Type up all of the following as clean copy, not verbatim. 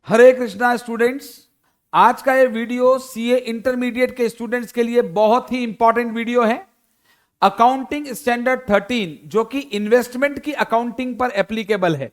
हरे Krishna students. आज का ये वीडियो सीए इंटरमीडिएट के स्टूडेंट्स के लिए बहुत ही इंपॉर्टेंट वीडियो है। अकाउंटिंग स्टैंडर्ड 13 जो कि इन्वेस्टमेंट की अकाउंटिंग पर एप्लीकेबल है,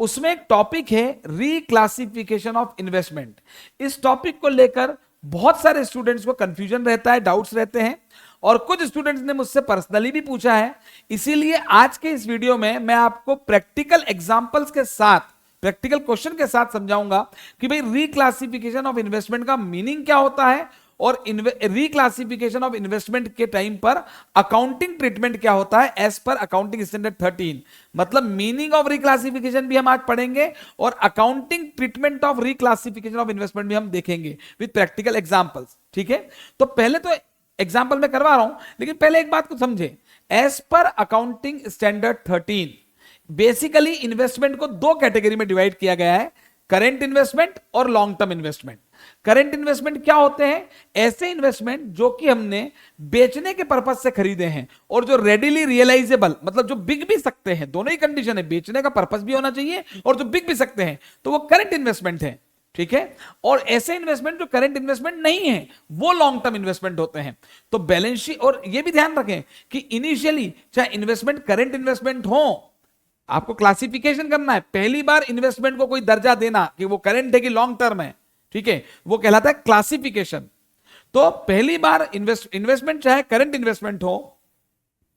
उसमें एक टॉपिक है रीक्लासिफिकेशन ऑफ इन्वेस्टमेंट। इस टॉपिक को लेकर बहुत सारे स्टूडेंट्स को कंफ्यूजन रहता है, डाउट्स रहते हैं और कुछ स्टूडेंट्स ने मुझसे पर्सनली भी पूछा है। इसीलिए आज के इस वीडियो में मैं आपको प्रैक्टिकल एग्जांपल्स के साथ, प्रैक्टिकल क्वेश्चन के साथ समझाऊंगा कि भाई रिक्लासिफिकेशन ऑफ इन्वेस्टमेंट का मीनिंग क्या होता है और रिक्लासिफिकेशन ऑफ इन्वेस्टमेंट के टाइम पर अकाउंटिंग ट्रीटमेंट क्या होता है एज पर अकाउंटिंग स्टैंडर्ड 13। मतलब मीनिंग ऑफ रिक्लासिफिकेशन भी हम आज पढ़ेंगे और accounting treatment of reclassification of investment भी हम देखेंगे विद प्रैक्टिकल एग्जांपल्स। ठीक है, तो पहले तो एग्जांपल मैं करवा रहा हूं, लेकिन पहले एक बात को समझे। As per accounting standard 13 basically investment को दो कैटेगरी में डिवाइड किया गया है, करेंट इन्वेस्टमेंट और long term investment. Current investment क्या होते हैं? ऐसे इन्वेस्टमेंट जो कि हमने बेचने के पर्पज से खरीदे हैं और जो रेडिली रियलाइजेबल, मतलब जो बिक भी सकते हैं। दोनों ही कंडीशन है, बेचने का पर्पज भी होना चाहिए और जो बिक भी सकते हैं, तो वो करेंट इन्वेस्टमेंट है। ठीक है, और ऐसे इन्वेस्टमेंट जो करंट इन्वेस्टमेंट नहीं है वो लॉन्ग टर्म इन्वेस्टमेंट होते हैं। तो बैलेंस शीट, और ये भी ध्यान रखें कि इनिशियली चाहे इन्वेस्टमेंट करंट इन्वेस्टमेंट हो, आपको क्लासिफिकेशन करना है। पहली बार इन्वेस्टमेंट को कोई दर्जा देना कि वो करंट है कि लॉन्ग टर्म है, ठीक है, वो कहलाता है क्लासिफिकेशन। तो पहली बार इन्वेस्टमेंट चाहे करंट इन्वेस्टमेंट हो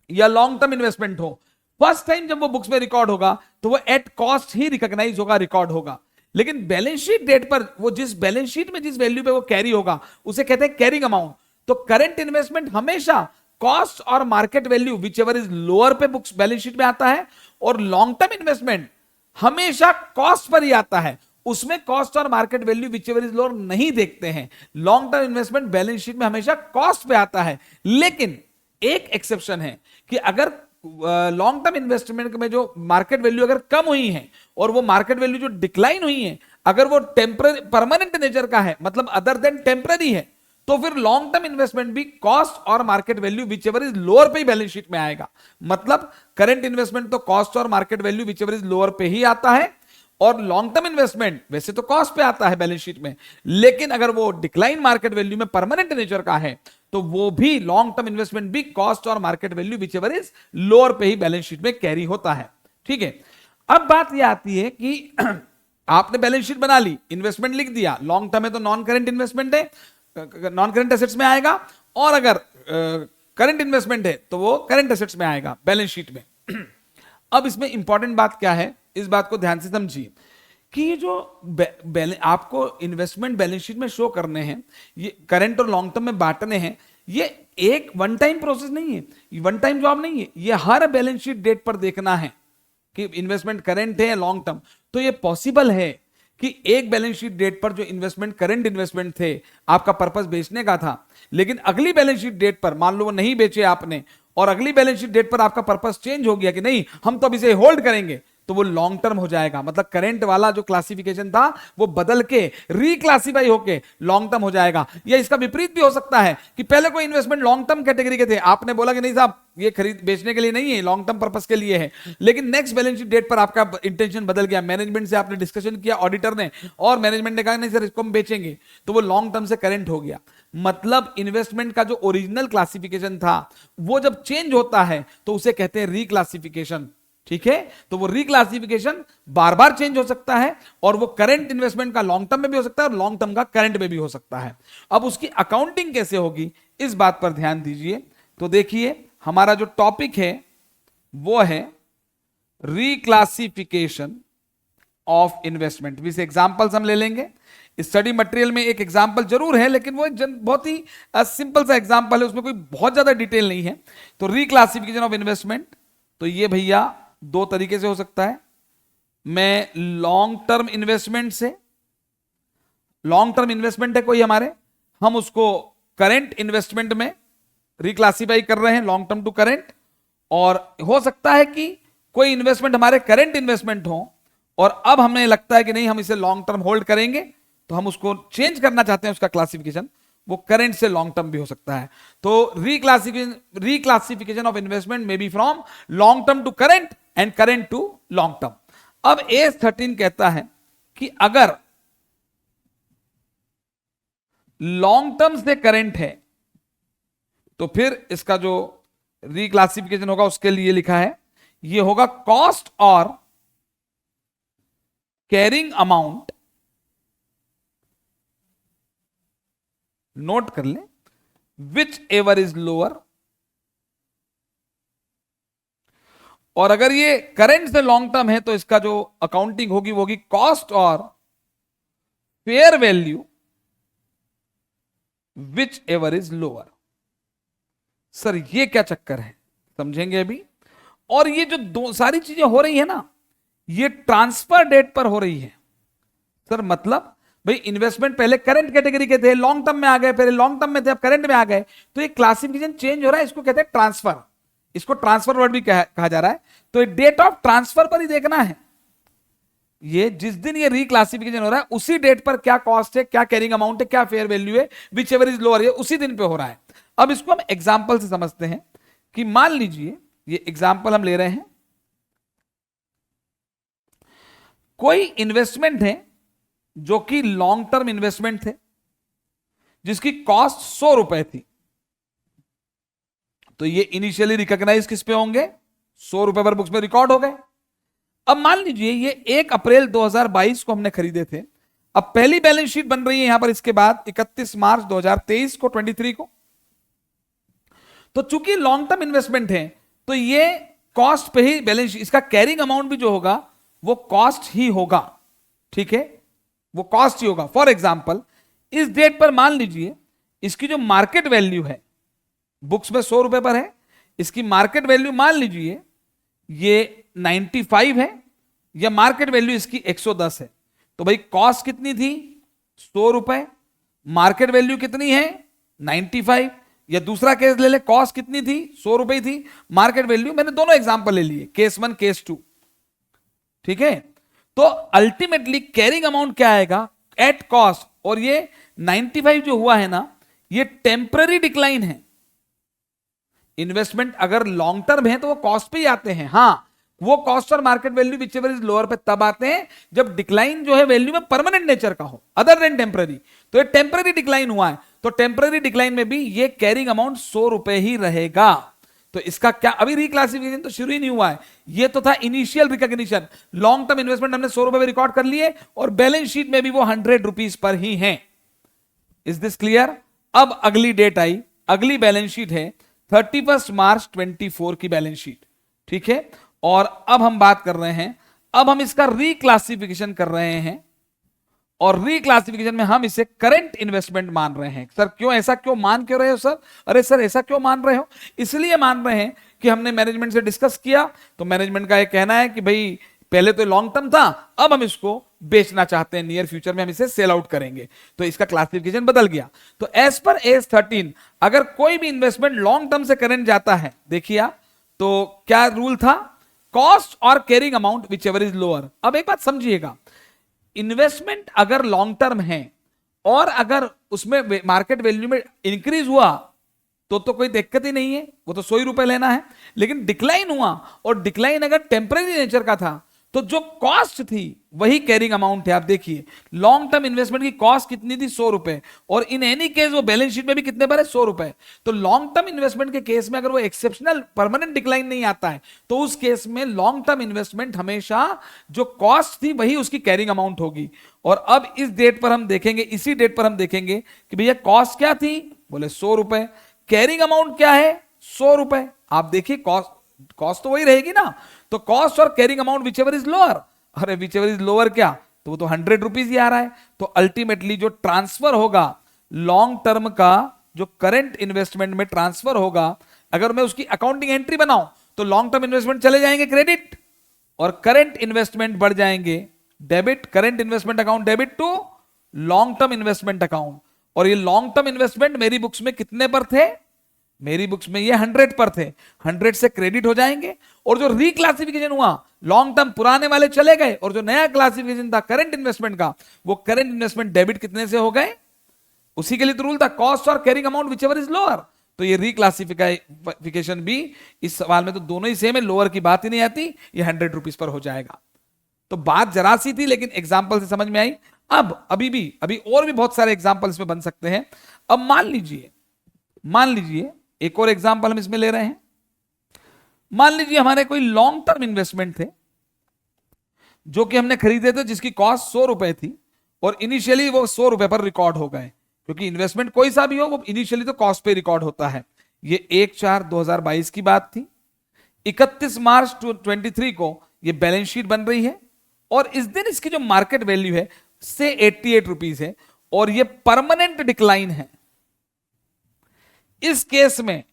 या लॉन्ग टर्म इन्वेस्टमेंट हो, फर्स्ट टाइम जब वो बुक्स में रिकॉर्ड होगा तो वो एट कॉस्ट ही रिकॉग्नाइज होगा, रिकॉर्ड होगा। लेकिन बैलेंस शीट डेट पर वो जिस बैलेंस शीट में जिस वैल्यू पे वो कैरी होगा उसे कहते हैं कैरिंग अमाउंट। तो करंट इन्वेस्टमेंट हमेशा कॉस्ट और market value which ever is lower पे बुक्स बैलेंस शीट में आता है, और लॉन्ग टर्म इन्वेस्टमेंट हमेशा कॉस्ट पर ही आता है, उसमें कॉस्ट और market value which ever is lower नहीं देखते हैं। Long term investment balance sheet में हमेशा कॉस्ट पे आता है। लेकिन एक एक्सेप्शन है कि अगर लॉन्ग टर्म इन्वेस्टमेंट में जो मार्केट वैल्यू अगर कम हुई है और वो मार्केट वैल्यू जो डिक्लाइन हुई है, अगर वो टेम्पररी परमानेंट नेचर का है, मतलब अदर देन टेम्पररी है, तो फिर लॉन्ग टर्म इन्वेस्टमेंट भी कॉस्ट और market value which ever is lower पे ही बैलेंस शीट में आएगा। मतलब करंट इन्वेस्टमेंट तो कॉस्ट और market value which ever is lower पे ही आता है, और लॉन्ग टर्म इन्वेस्टमेंट वैसे तो कॉस्ट पे आता है बैलेंस शीट में, लेकिन अगर वो डिक्लाइन मार्केट वैल्यू में परमानेंट नेचर का है तो वो भी लॉन्ग टर्म इन्वेस्टमेंट भी कॉस्ट और market value which ever is lower पे ही बैलेंस शीट में कैरी होता है। ठीक है, अब बात यह आती है कि आपने बैलेंस शीट बना ली, इन्वेस्टमेंट लिख दिया, लॉन्ग टर्म है तो नॉन करंट इन्वेस्टमेंट है, नॉन करंट एसेट्स में आएगा, और अगर करंट इन्वेस्टमेंट है तो वो करंट एसेट्स में आएगा बैलेंस शीट में। अब इसमें इंपॉर्टेंट बात क्या है, इस बात को ध्यान से समझिए कि ये जो आपको इन्वेस्टमेंट बैलेंस शीट में शो करने हैं, ये करंट और लॉन्ग टर्म में बांटने हैं, ये एक वन टाइम प्रोसेस नहीं है, ये वन टाइम जॉब नहीं है, ये हर बैलेंस शीट डेट पर देखना है कि इन्वेस्टमेंट करंट है या लॉन्ग टर्म। तो ये पॉसिबल है कि एक बैलेंस शीट डेट पर जो इन्वेस्टमेंट करंट इन्वेस्टमेंट थे, आपका पर्पस बेचने का था, लेकिन अगली बैलेंस शीट डेट पर मान लो वो नहीं बेचे आपने, और अगली बैलेंस शीट डेट पर आपका पर्पस चेंज हो गया कि नहीं हम तो अब इसे होल्ड करेंगे, तो वो लॉन्ग टर्म हो जाएगा। मतलब करंट वाला जो क्लासिफिकेशन था वो बदल के रिक्लासिफाई होके लॉन्ग टर्म हो जाएगा। या इसका विपरीत भी हो सकता है कि पहले कोई इन्वेस्टमेंट लॉन्ग टर्म कैटेगरी के थे, आपने बोला कि नहीं साहब ये खरीद बेचने के लिए नहीं है, लॉन्ग टर्म पर्पस के लिए है, लेकिन नेक्स्ट बैलेंस शीट डेट पर आपका इंटेंशन बदल गया, मैनेजमेंट से आपने डिस्कशन किया, ऑडिटर ने, और मैनेजमेंट ने कहा नहीं सर इसको हम बेचेंगे, तो वो लॉन्ग टर्म से करंट हो गया। मतलब इन्वेस्टमेंट का जो ओरिजिनल क्लासिफिकेशन था वो जब चेंज होता है तो उसे कहते हैं रिक्लासिफिकेशन। ठीक है, तो वो रिक्लासिफिकेशन बार बार चेंज हो सकता है, और वो करंट इन्वेस्टमेंट का लॉन्ग टर्म में भी हो सकता है और लॉन्ग टर्म का करंट में भी हो सकता है। अब उसकी अकाउंटिंग कैसे होगी इस बात पर ध्यान दीजिए। तो देखिए हमारा जो टॉपिक है वो है reclassification of investment. With examples हम ले लेंगे। स्टडी मटेरियल में एक एग्जांपल जरूर है, लेकिन वो बहुत ही सिंपल सा एग्जांपल है, उसमें कोई बहुत ज्यादा डिटेल नहीं है। तो रिक्लासिफिकेशन ऑफ इन्वेस्टमेंट, तो ये भैया दो तरीके से हो सकता है। मैं लॉन्ग टर्म इन्वेस्टमेंट से, लॉन्ग टर्म इन्वेस्टमेंट है कोई हमारे, हम उसको करंट इन्वेस्टमेंट में रिक्लासिफाई कर रहे हैं, लॉन्ग टर्म टू करंट। और हो सकता है कि कोई इन्वेस्टमेंट हमारे करंट इन्वेस्टमेंट हो और अब हमें लगता है कि नहीं हम इसे लॉन्ग टर्म होल्ड करेंगे, तो हम उसको चेंज करना चाहते हैं उसका क्लासिफिकेशन, वो करंट से लॉन्ग टर्म भी हो सकता है। तो reclassification of investment may be from long term to current and current to long term. अब एस 13 कहता है कि अगर लॉन्ग टर्म से करंट है, तो फिर इसका जो रिक्लासिफिकेशन होगा उसके लिए लिखा है, ये होगा कॉस्ट और कैरिंग अमाउंट, नोट कर ले, विच एवर इज लोअर। और अगर ये करंट से लॉन्ग टर्म है तो इसका जो अकाउंटिंग होगी वो होगी कॉस्ट और fair value which ever is lower. Sir ये क्या चक्कर है, समझेंगे अभी। और ये जो दो सारी चीजें हो रही है ना, ये ट्रांसफर डेट पर हो रही है। सर मतलब भाई इन्वेस्टमेंट पहले करंट कैटेगरी के थे, लॉन्ग टर्म में आ गए, पहले लॉन्ग टर्म में थे, अब करंट में आ गए, तो ये क्लासिफिकेशन चेंज हो रहा है, इसको कहते हैं ट्रांसफर। इसको ट्रांसफर वर्ड भी कहा जा रहा है। तो डेट ऑफ ट्रांसफर पर ही देखना है, ये जिस दिन ये रिक्लासिफिकेशन हो रहा है उसी डेट पर क्या कॉस्ट है, क्या कैरिंग अमाउंट है, क्या फेयर वैल्यू है, विच एवर इज लोअर, ये उसी दिन पे हो रहा है। अब इसको हम एग्जाम्पल से समझते हैं कि मान लीजिए ये एग्जाम्पल हम ले रहे हैं, कोई इन्वेस्टमेंट है जो कि लॉन्ग टर्म इन्वेस्टमेंट थे, जिसकी कॉस्ट 100 रुपए थी, तो ये इनिशियली रिकॉग्नाइज किस पे होंगे, 100 रुपए पर बुक्स में रिकॉर्ड हो गए। अब मान लीजिए ये 1 अप्रैल 2022 को हमने खरीदे थे, अब पहली बैलेंस शीट बन रही है यहां पर इसके बाद 31 मार्च 2023 को 23 को, तो चूंकि लॉन्ग टर्म इन्वेस्टमेंट है तो ये कॉस्ट पे ही बैलेंस शीट, इसका कैरिंग अमाउंट भी जो होगा वो कॉस्ट ही होगा, ठीक है, वो कॉस्ट ही होगा। फॉर एग्जाम्पल इस डेट पर मान लीजिए इसकी जो मार्केट वैल्यू है, बुक्स में 100 रुपए पर है, इसकी मार्केट वैल्यू मान लीजिए ये 95 है, या मार्केट वैल्यू इसकी 110 है, तो भाई कॉस्ट कितनी थी 100 रुपए, मार्केट वैल्यू कितनी है 95, या दूसरा केस ले ले, कॉस्ट कितनी थी 100 रुपए थी, मार्केट वैल्यू, मैंने दोनों एग्जांपल ले लिए, केस 1 केस 2, ठीक है। तो अल्टीमेटली कैरिंग अमाउंट क्या आएगा एट कॉस्ट, और ये 95 जो हुआ है ना, ये टेम्पररी डिक्लाइन है। इन्वेस्टमेंट अगर लॉन्ग टर्म है तो वो कॉस्ट पे ही आते हैं, हां वो कॉस्ट और market value which ever is lower पे तब आते हैं जब डिक्लाइन जो है वैल्यू में परमानेंट नेचर का हो, अदर देन टेम्पररी। तो ये टेम्पररी डिक्लाइन हुआ है, तो टेम्पररी डिक्लाइन में भी ये कैरिंग अमाउंट 100 रुपए ही रहेगा। तो इसका क्या, अभी रिक्लासिफिकेशन तो शुरू ही नहीं हुआ है, ये तो था initial recognition. Long term investment हमने 100 रुपए में रिकॉर्ड कर लिए और बैलेंस शीट में भी वो 100 रुपीज पर ही है। Is this clear. अब अगली डेट आई, अगली बैलेंस शीट है 31 मार्च 24 की बैलेंस शीट, ठीक है। और अब हम बात कर रहे हैं, अब हम इसका रिक्लासिफिकेशन कर रहे हैं, और रिक्लासिफिकेशन में हम इसे करंट इन्वेस्टमेंट मान रहे हैं। सर क्यों, ऐसा क्यों मान क्यों रहे हो सर? अरे सर ऐसा क्यों मान रहे हो? इसलिए मान रहे हैं कि हमने मैनेजमेंट से डिस्कस किया, तो मैनेजमेंट का ये कहना है कि भाई पहले तो लॉन्ग टर्म था, अब हम इसको बेचना चाहते हैं, नियर फ्यूचर में हम इसे सेल आउट करेंगे, तो इसका क्लासिफिकेशन बदल गया। तो एज पर एज 13 अगर कोई भी इन्वेस्टमेंट लॉन्ग टर्म से करंट जाता है, देखिए तो क्या रूल था, कॉस्ट और carrying amount which ever is lower. अब एक बात समझिएगा, इन्वेस्टमेंट अगर लॉन्ग टर्म है और अगर उसमें मार्केट वैल्यू में इंक्रीज हुआ तो कोई दिक्कत ही नहीं है, वो तो 100 रुपए लेना है। लेकिन डिक्लाइन हुआ, और डिक्लाइन अगर टेम्पररी नेचर का था, तो जो कॉस्ट थी वही कैरिंग अमाउंट है। आप देखिए लॉन्ग टर्म इन्वेस्टमेंट की कॉस्ट कितनी थी 100 रुपए, और इन एनी केस वो बैलेंस शीट में भी कितने पर है 100 रुपए। तो लॉन्ग टर्म इन्वेस्टमेंट के केस में अगर वो एक्सेप्शनल परमानेंट डिक्लाइन नहीं आता है, तो उस केस में लॉन्ग टर्म इन्वेस्टमेंट हमेशा जो कॉस्ट थी वही उसकी कैरिंग अमाउंट होगी। और अब इस डेट पर हम देखेंगे, इसी डेट पर हम देखेंगे कि भैया कॉस्ट क्या थी, बोले 100 रुपए, कैरिंग अमाउंट क्या है 100 रुपए। आप देखिए कॉस्ट तो वही रहेगी ना, तो कॉस्ट और carrying amount which ever is lower, अरे विच एवर इज लोअर क्या, तो वो तो 100 रुपीज ही आ रहा है। तो अल्टीमेटली जो ट्रांसफर होगा लॉन्ग टर्म का, जो करंट इन्वेस्टमेंट में ट्रांसफर होगा, अगर मैं उसकी अकाउंटिंग एंट्री बनाऊं तो लॉन्ग टर्म इन्वेस्टमेंट चले जाएंगे क्रेडिट, और करंट इन्वेस्टमेंट बढ़ जाएंगे debit, current investment account debit to long term investment account. और ये लॉन्ग टर्म इन्वेस्टमेंट मेरी बुक्स में कितने पर थे, मेरी बुक्स में ये 100 पर थे, 100 से क्रेडिट हो जाएंगे। और जो रिक्लासिफिकेशन हुआ, लॉन्ग टर्म पुराने वाले चले गए, और जो नया क्लासिफिकेशन था करंट इन्वेस्टमेंट का, वो करंट इन्वेस्टमेंट डेबिट कितने से हो गए, उसी के लिए तो रूल था कॉस्ट और carrying amount which ever is lower. तो ये रिक्लासिफिकेशन भी इस सवाल में तो दोनों ही सेम है, लोअर की बात ही नहीं आती, ये 100 रुपीज पर हो जाएगा। तो बात जरा सी थी लेकिन एग्जाम्पल से समझ में आई। अब अभी और भी बहुत सारे एग्जांपल इसमें बन सकते हैं। अब मान लीजिए एक और एग्जांपल हम इसमें ले रहे हैं। मान लीजिए हमारे कोई लॉन्ग टर्म इन्वेस्टमेंट थे जो कि हमने खरीदे थे, जिसकी कॉस्ट 100 रुपए थी और इनिशियली वो 100 रुपए पर रिकॉर्ड हो गए, क्योंकि इन्वेस्टमेंट कोई सा भी हो वो इनिशियली तो कॉस्ट पे रिकॉर्ड होता है। ये 1/4/2022 की बात थी। 31 मार्च 23 को ये बैलेंस शीट बन रही है और इस दिन इसकी जो मार्केट वैल्यू है से 88 रुपीज है और ये परमानेंट डिक्लाइन है। इस केस में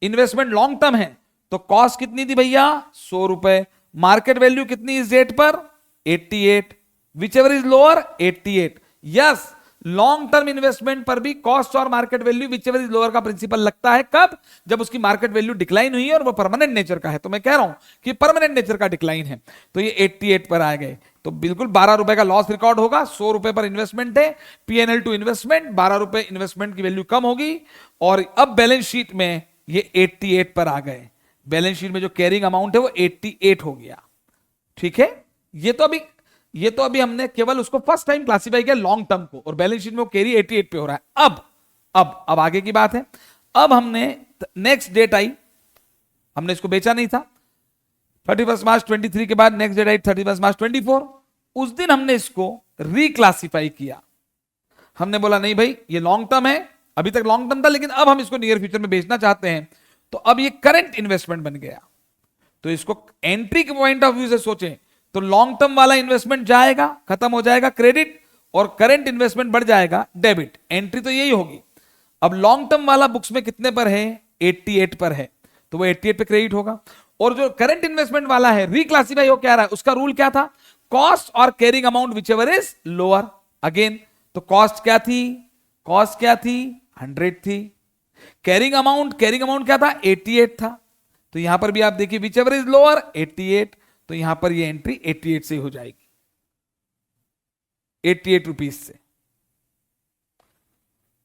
इन्वेस्टमेंट लॉन्ग टर्म है तो कॉस्ट कितनी थी भैया? 100 रुपए। मार्केट वैल्यू कितनी इस डेट पर? 88। Which ever is lower 88। Yes, long term investment पर भी कॉस्ट और market value which ever is lower का प्रिंसिपल लगता है। कब? जब उसकी मार्केट वैल्यू डिक्लाइन हुई है और वो परमानेंट नेचर का है। तो मैं कह रहा हूं कि परमानेंट नेचर का डिक्लाइन है, तो ये 88 पर आ गए, तो बिल्कुल 12 रुपए का लॉस रिकॉर्ड होगा। 100 रुपए पर इन्वेस्टमेंट है, पीएनएल टू इन्वेस्टमेंट 12 रुपए, इन्वेस्टमेंट की वैल्यू कम होगी और अब बैलेंस शीट में ये 88 पर आ गए। बैलेंस शीट में जो कैरिंग अमाउंट है वो 88 हो गया। ठीक है, ये तो अभी हमने केवल उसको फर्स्ट टाइम क्लासिफाई किया लॉन्ग टर्म को, और बैलेंस शीट में वो कैरी 88 पे हो रहा है। अब आगे की बात है। अब हमने नेक्स्ट डेट आई, हमने इसको बेचा नहीं था, 31 मार्च 23 के बाद नेक्स्ट डेट आई 31 मार्च 24। उस दिन हमने इसको रिक्लासिफाई किया। हमने बोला नहीं भाई ये लॉन्ग टर्म है, अभी तक लॉन्ग टर्म था लेकिन अब हम इसको नियर फ्यूचर में बेचना चाहते हैं, तो अब ये करंट इन्वेस्टमेंट बन गया। तो इसको एंट्री के पॉइंट ऑफ व्यू से सोचें तो लॉन्ग टर्म वाला इन्वेस्टमेंट जाएगा, खत्म हो जाएगा क्रेडिट, और करंट इन्वेस्टमेंट बढ़ जाएगा डेबिट। एंट्री तो यही होगी। अब लॉन्ग टर्म वाला बुक्स में कितने पर है? 88 पर है, तो वो 88 पे क्रेडिट होगा। और जो करंट इन्वेस्टमेंट वाला है रिक्लासिफाई हो क्या रहा है, उसका रूल क्या था? कॉस्ट और carrying amount which ever is lower. Again तो कॉस्ट क्या थी? 100 थी। कैरिंग अमाउंट क्या था? 88 था। तो यहां पर भी आप देखिए विच एवर इज लोअर 88, तो यहां पर ये एंट्री 88 से हो जाएगी, 88 रुपीज से।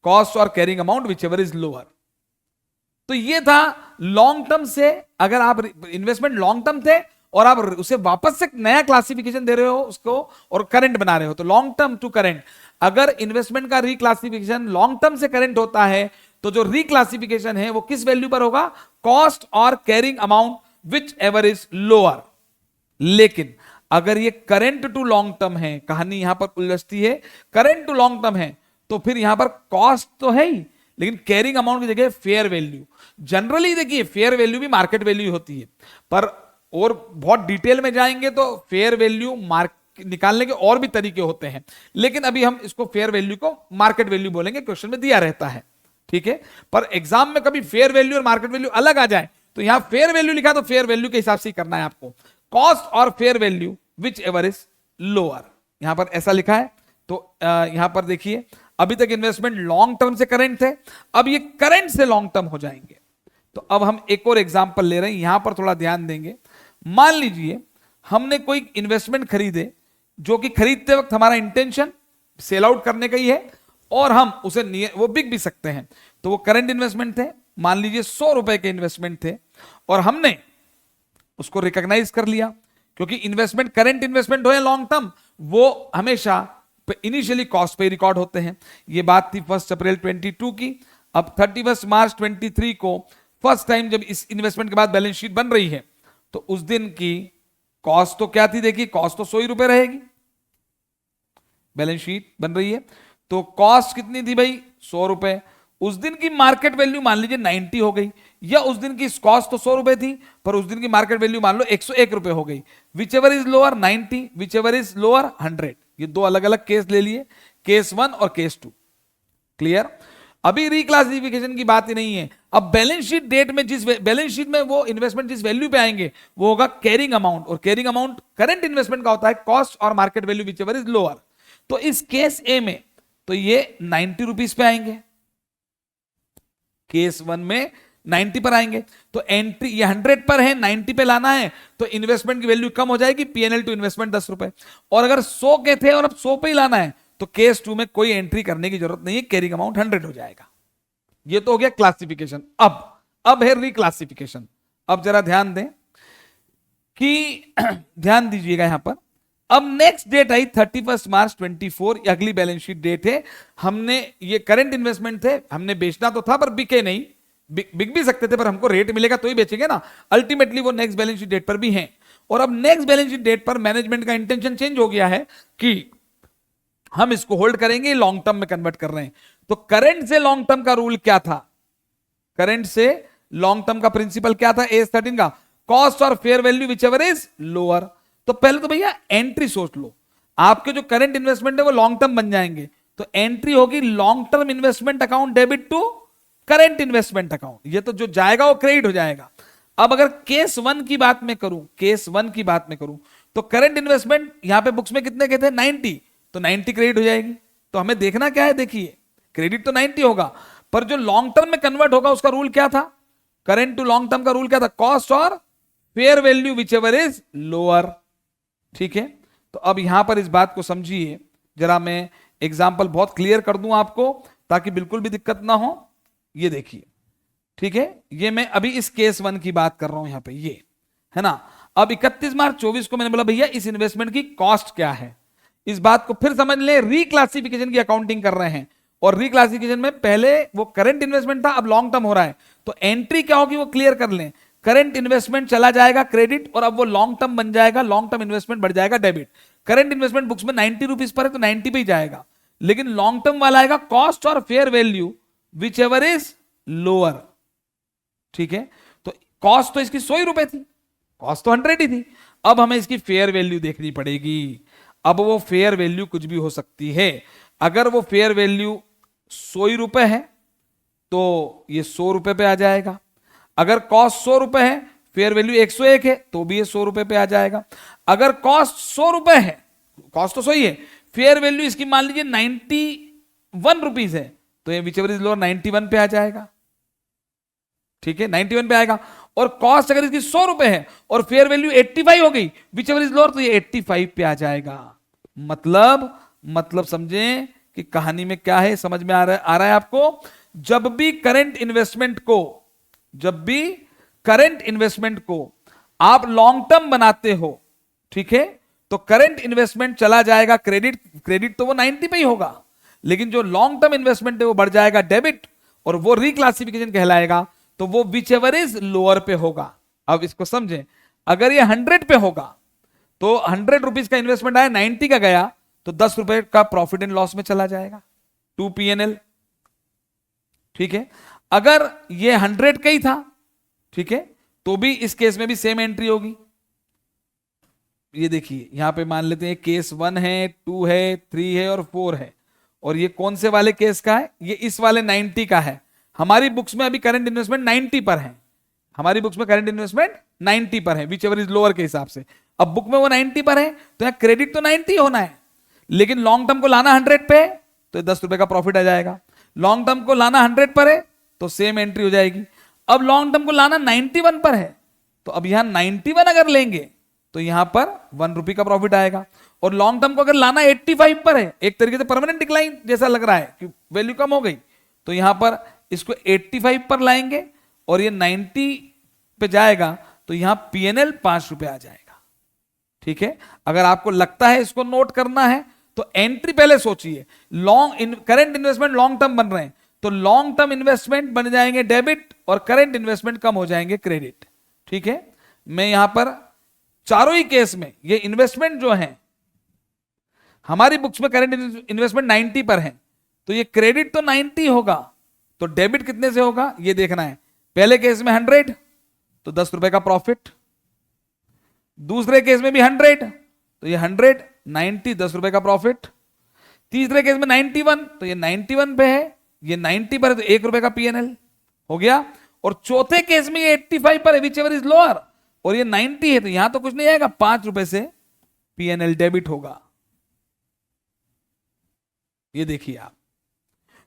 कॉस्ट और carrying amount which ever is lower. तो ये था लॉन्ग टर्म से, अगर आप इन्वेस्टमेंट लॉन्ग टर्म थे और आप उसे वापस से नया क्लासिफिकेशन दे रहे हो उसको और करंट बना रहे हो, तो लॉन्ग टर्म टू करंट। अगर इन्वेस्टमेंट का रिक्लासिफिकेशन लॉन्ग टर्म से करंट होता है तो जो रिक्लासिफिकेशन है वो किस वैल्यू पर होगा? कॉस्ट और carrying amount which ever is lower. लेकिन अगर ये करंट टू लॉन्ग टर्म है, कहानी यहां पर उलझती है, करंट टू लॉन्ग टर्म है तो फिर यहां पर कॉस्ट तो है ही, लेकिन कैरिंग अमाउंट की जगह फेयर वैल्यू। जनरली देखिए फेयर वैल्यू भी मार्केट वैल्यू होती है, पर और बहुत डिटेल में जाएंगे तो फेयर वैल्यू निकालने के और भी तरीके होते हैं, लेकिन अभी हम इसको फेयर वैल्यू को मार्केट वैल्यू बोलेंगे, क्वेश्चन में दिया रहता है। ठीक है, पर एग्जाम में कभी फेयर वैल्यू और मार्केट वैल्यू अलग आ जाए तो यहां फेयर वैल्यू लिखा तो फेयर वैल्यू के हिसाब से ही करना है आपको। कॉस्ट और fair value which ever is lower, यहां पर ऐसा लिखा है। तो यहां पर देखिए अभी तक इन्वेस्टमेंट लॉन्ग टर्म से करंट थे, अब ये करंट से लॉन्ग टर्म हो जाएंगे। तो अब हम एक और एग्जांपल ले रहे हैं, यहां पर थोड़ा ध्यान देंगे। मान लीजिए हमने कोई इन्वेस्टमेंट खरीदे जो कि खरीदते वक्त हमारा इंटेंशन सेल आउट करने का ही है और हम उसे वो बिक भी सकते हैं, तो वो करंट इन्वेस्टमेंट थे। मान लीजिए 100 रुपए के इन्वेस्टमेंट थे और हमने उसको रिकॉग्नाइज कर लिया, क्योंकि इन्वेस्टमेंट करंट इन्वेस्टमेंट हो या लॉन्ग टर्म वो हमेशा इनिशियली कॉस्ट पे रिकॉर्ड होते हैं। ये बात थी 1 अप्रैल 22 की। अब 31 मार्च 23 को फर्स्ट टाइम जब इस इन्वेस्टमेंट के बाद बैलेंस शीट बन रही है तो उस दिन की कॉस्ट तो क्या थी? देखिए कॉस्ट तो 100 ही रुपए रहेगी। बैलेंस शीट बन रही है तो कॉस्ट कितनी थी भाई? 100 रुपए। उस दिन की मार्केट वैल्यू मान लीजिए 90 हो गई, या उस दिन की कॉस्ट तो 100 रुपए थी पर उस दिन की मार्केट वैल्यू मान लो 101 रुपए हो गई। Which ever is lower 90, which ever is lower 100। ये दो अलग अलग केस ले लिए, केस 1 और केस 2। क्लियर? अभी रिक्लासिफिकेशन की बात ही नहीं है। अब बैलेंस शीट डेट में बैलेंस शीट में वो इन्वेस्टमेंट जिस वैल्यू पे आएंगे वो होगा कैरिंग अमाउंट, और कैरिंग अमाउंट करंट इन्वेस्टमेंट का होता है कॉस्ट और market value which ever is lower. तो इस केस ए में तो ये 90 रुपीज पे आएंगे, केस 1 में 90 पर आएंगे। तो एंट्री ये 100 पर है, 90 पे लाना है तो इन्वेस्टमेंट की वैल्यू कम हो जाएगी, पीएनएल टू इन्वेस्टमेंट 10 रुपए। और अगर 100 के थे और अब 100 पे ही लाना है तो केस 2 में कोई एंट्री करने की जरूरत नहीं है, कैरिंग अमाउंट 100 हो जाएगा। ये तो हो गया क्लासिफिकेशन। अब है रिक्लासिफिकेशन। अब जरा ध्यान दें कि ध्यान दीजिएगा यहां पर अब नेक्स्ट डेट आई 31 मार्च 24, अगली बैलेंस शीट डेट है। हमने ये करंट इन्वेस्टमेंट थे, हमने बेचना तो था पर बिके नहीं, बिक भी सकते थे पर हमको रेट मिलेगा तो ही बेचेंगे ना, अल्टीमेटली वो नेक्स्ट बैलेंस शीट डेट पर भी हैं। और अब नेक्स्ट बैलेंस शीट डेट पर मैनेजमेंट का इंटेंशन चेंज हो गया है कि हम इसको होल्ड करेंगे, लॉन्ग टर्म में कन्वर्ट कर रहे हैं। तो करंट से लॉन्ग टर्म का रूल क्या था, करंट से लॉन्ग टर्म का प्रिंसिपल क्या था एज 13 का, कॉस्ट और fair value which ever is lower. तो पहले तो भैया एंट्री सोच लो, आपके जो करंट इन्वेस्टमेंट है वो लॉन्ग टर्म बन जाएंगे, तो एंट्री होगी long term investment account debit to current investment account, ये तो जो जाएगा वो क्रेडिट हो जाएगा। अब अगर केस 1 की बात में करूं, केस 1 की बात में करूं तो करंट इन्वेस्टमेंट यहां पे बुक्स में कितने के थे 90, तो 90 क्रेडिट हो जाएगी। तो हमें देखना क्या है, देखिए क्रेडिट तो 90 होगा, पर जो लॉन्ग टर्म में कन्वर्ट होगा उसका रूल क्या था, करंट टू लॉन्ग टर्म का रूल क्या था, कॉस्ट और fair value which ever is lower. ठीक है, तो अब यहां पर इस बात को समझिए जरा, मैं एग्जाम्पल बहुत क्लियर कर दूं आपको ताकि बिल्कुल भी दिक्कत ना हो। ये देखिए, ठीक है, ये मैं अभी इस केस 1 की बात कर रहा हूं, यहां पे ये है ना। अब 31 मार्च 24 को मैंने बोला भैया इस इन्वेस्टमेंट की कॉस्ट क्या है, इस बात को फिर समझ लें, रिक्लासिफिकेशन की अकाउंटिंग कर रहे हैं, और रिक्लासिफिकेशन में पहले वो करंट इन्वेस्टमेंट था, अब लॉन्ग टर्म हो रहा है, तो एंट्री क्या होगी वो क्लियर कर लें, करंट इन्वेस्टमेंट चला जाएगा क्रेडिट और अब वो लॉन्ग टर्म बन जाएगा, लॉन्ग टर्म इन्वेस्टमेंट बढ़ जाएगा डेबिट। करंट इन्वेस्टमेंट बुक्स में 90 रुपीज पर है तो 90 पे ही जाएगा, लेकिन लॉन्ग टर्म वाला आएगा कॉस्ट और fair value which ever is lower. ठीक है, तो कॉस्ट तो इसकी 100 ही रुपए थी, कॉस्ट तो 100 ही थी, अब हमें इसकी फेयर वैल्यू देखनी पड़ेगी। अब वो फेयर वैल्यू कुछ भी हो सकती है, अगर वो फेयर वैल्यू 100 ही रुपए है तो ये 100 रुपए पे आ जाएगा, अगर कॉस्ट 100 रुपए है फेयर वैल्यू 101 है तो भी ये 100 रुपए पे आ जाएगा, अगर कॉस्ट 100 रुपए है, कॉस्ट तो 100 ही है, फेयर वैल्यू इसकी मान लीजिए 91 रुपीज है तो ये विच एवर इज लोअर 91 पे आ जाएगा। ठीक है, 91 पे आएगा, और कॉस्ट अगर इसकी 100 रुपए है और फेयर वैल्यू 85 हो गई विच एवर इज लोअर तो ये 85 पे आ जाएगा। मतलब समझें कि कहानी में क्या है, समझ में आ रहा है आपको। जब भी करंट इन्वेस्टमेंट को आप लॉन्ग टर्म बनाते हो, ठीक है, तो करंट इन्वेस्टमेंट चला जाएगा क्रेडिट तो वो 90 पे ही होगा, लेकिन जो लॉन्ग टर्म इन्वेस्टमेंट है वो बढ़ जाएगा डेबिट, और वो रिक्लासिफिकेशन कहलाएगा, तो वो विच एवर इज लोअर पे होगा। अब इसको समझें, अगर ये 100 पे होगा तो 100 रुपीज का इन्वेस्टमेंट आया, 90 का गया तो 10 रुपए का प्रॉफिट एंड लॉस में चला जाएगा, 2 P&L। ठीक है, अगर ये 100 का ही था, ठीक है, तो भी इस केस में भी सेम एंट्री होगी। ये देखिए यहां पे मान लेते हैं केस 1 है, 2 है, 3 है और 4 है, और ये कौन से वाले केस का है, ये इस वाले 90 का है। हमारी बुक्स में अभी करंट इन्वेस्टमेंट 90 पर है, हमारी बुक्स में करंट इन्वेस्टमेंट 90 पर है विच एवर इज लोअर के हिसाब से। अब बुक में वो 90 पर है तो यहाँ क्रेडिट तो 90 होना है, लेकिन लॉन्ग टर्म को लाना 100 पे है तो 10 रुपए का प्रॉफिट आ जाएगा, लॉन्ग टर्म को लाना 100 पर है तो सेम एंट्री हो जाएगी। अब लॉन्ग टर्म को लाना 91 पर है तो अब यहां 91 अगर लेंगे तो यहां पर 1 रुपये का प्रॉफिट आएगा, और लॉन्ग टर्म को अगर लाना 85 पर है, एक तरीके से परमानेंट डिक्लाइन जैसा लग रहा है कि वैल्यू कम हो गई, तो यहां पर इसको 85 पर लाएंगे और ये 90 पे जाएगा तो यहां P&L 5 रुपए आ जाएगा। ठीक है, अगर आपको लगता है इसको नोट करना है तो एंट्री पहले सोचिए, करंट इन्वेस्टमेंट लॉन्ग टर्म बन रहे हैं तो लॉन्ग टर्म इन्वेस्टमेंट बन जाएंगे डेबिट और करंट इन्वेस्टमेंट कम हो जाएंगे क्रेडिट। ठीक है, मैं यहां पर चारों ही केस में ये इन्वेस्टमेंट जो है हमारी बुक्स में करंट इन्वेस्टमेंट 90 पर है तो ये क्रेडिट तो 90 होगा, तो डेबिट कितने से होगा ये देखना है। पहले केस में 100 तो 10 रुपए का प्रॉफिट, दूसरे केस में भी 100 तो ये 100 90 10 रुपए का प्रॉफिट, तीसरे केस में 91 तो ये 91 पे है, ये 90 पर है तो 1 रुपए का P&L हो गया, और चौथे केस में ये 85 पर है विच एवर इज लोअर और ये 90 है तो यहां तो कुछ नहीं आएगा, 5 रुपए से P&L डेबिट होगा। ये देखिए आप,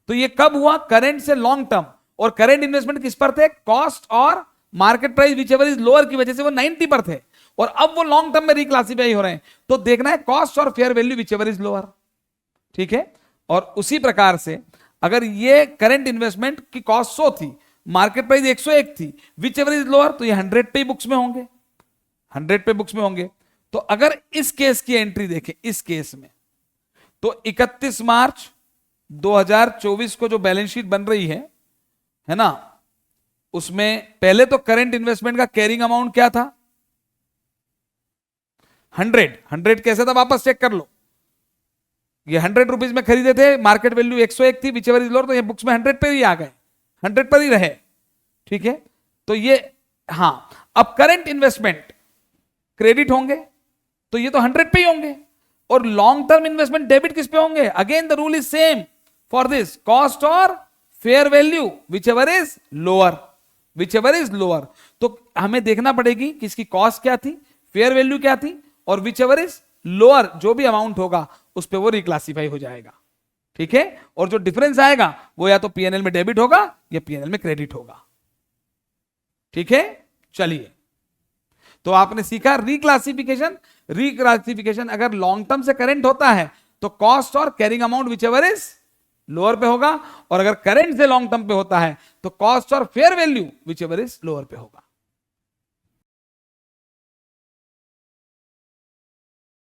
तो ये कब हुआ, करंट से लॉन्ग टर्म, और करंट इन्वेस्टमेंट किस पर थे, कॉस्ट और market price which ever is lower की वजह से वो 90 पर थे, और अब वो लॉन्ग टर्म में रिक्लासिफाई हो रहे हैं तो देखना है कॉस्ट और fair value which ever is lower. ठीक है, और उसी प्रकार से अगर ये करंट इन्वेस्टमेंट की कॉस्ट 100 थी, मार्केट प्राइस 101 थी, विच एवर इज लोअर तो ये 100 पे बुक्स में होंगे, 100 पे बुक्स में होंगे। तो अगर इस केस की एंट्री देखें, इस केस में, तो 31 मार्च 2024 को जो बैलेंस शीट बन रही है ना, उसमें पहले तो करंट इन्वेस्टमेंट का कैरिंग अमाउंट क्या था? 100 कैसे था वापस चेक कर लो। ये 100 रुपीज में खरीदे थे, मार्केट वैल्यू 101 थी, विचेवर इज लोअर, तो ये बुक्स में 100 पे ही आ गए, 100 पर ही रहे। ठीक है, तो ये, हाँ, अब करंट इन्वेस्टमेंट क्रेडिट होंगे तो ये तो 100 पे ही होंगे, और लॉन्ग टर्म इन्वेस्टमेंट डेबिट किस पे होंगे? Again the rule is same for this, cost और fair value, whichever is lower, whichever is lower. तो हमें देखना पड़ेगी कि इसकी कॉस्ट क्या थी, फेयर वैल्यू क्या थी, और विचेवर इज लोअर, जो भी अमाउंट होगा उस पे वो रिक्लासिफाई हो जाएगा। ठीक है, और जो डिफरेंस आएगा वो या तो पीएनएल में डेबिट होगा या पीएनएल में क्रेडिट होगा। ठीक है, चलिए, तो आपने सीखा रिक्लासिफिकेशन। रिक्लासिफिकेशन अगर लॉन्ग टर्म से करंट होता है तो कॉस्ट और carrying amount whichever is lower पे होगा, और अगर करंट से लॉन्ग टर्म पे होता है तो कॉस्ट और fair value whichever is lower पे होगा।